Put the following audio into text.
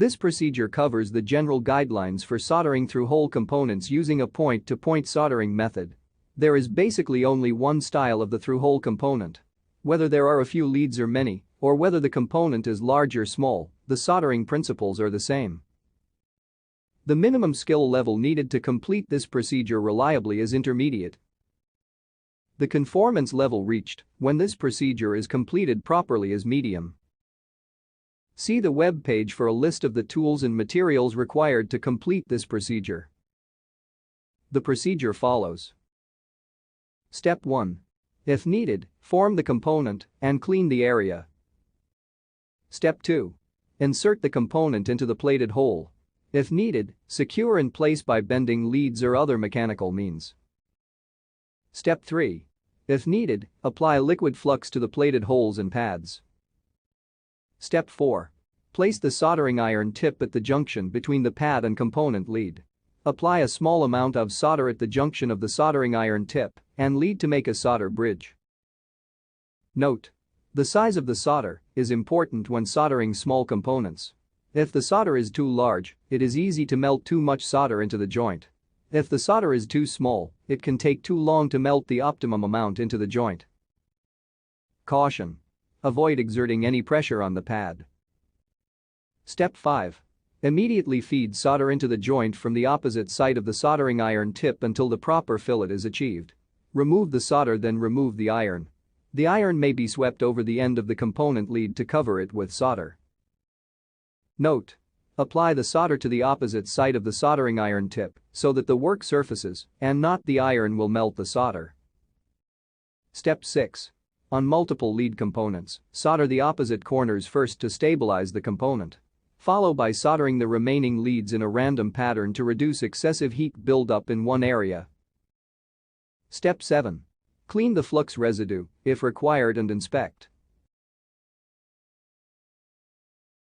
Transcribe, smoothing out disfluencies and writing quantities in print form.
This procedure covers the general guidelines for soldering through-hole components using a point-to-point soldering method. There is basically only one style of the through-hole component. Whether there are a few leads or many, or whether the component is large or small, the soldering principles are the same. The minimum skill level needed to complete this procedure reliably is intermediate. The conformance level reached when this procedure is completed properly is medium. See the web page for a list of the tools and materials required to complete this procedure. The procedure follows. Step 1. If needed, form the component and clean the area. Step 2. Insert the component into the plated hole. If needed, secure in place by bending leads or other mechanical means. Step 3. If needed, apply liquid flux to the plated holes and pads. Step 4. Place the soldering iron tip at the junction between the pad and component lead. Apply a small amount of solder at the junction of the soldering iron tip and lead to make a solder bridge. Note: the size of the solder is important when soldering small components. If the solder is too large, it is easy to melt too much solder into the joint. If the solder is too small, it can take too long to melt the optimum amount into the joint. Caution: avoid exerting any pressure on the pad. Step 5. Immediately feed solder into the joint from the opposite side of the soldering iron tip until the proper fillet is achieved. Remove the solder, then remove the iron. The iron may be swept over the end of the component lead to cover it with solder. Note: apply the solder to the opposite side of the soldering iron tip so that the work surfaces and not the iron will melt the solder. Step 6. On multiple lead components, solder the opposite corners first to stabilize the component. Follow by soldering the remaining leads in a random pattern to reduce excessive heat buildup in one area. Step 7. Clean the flux residue, if required, and inspect.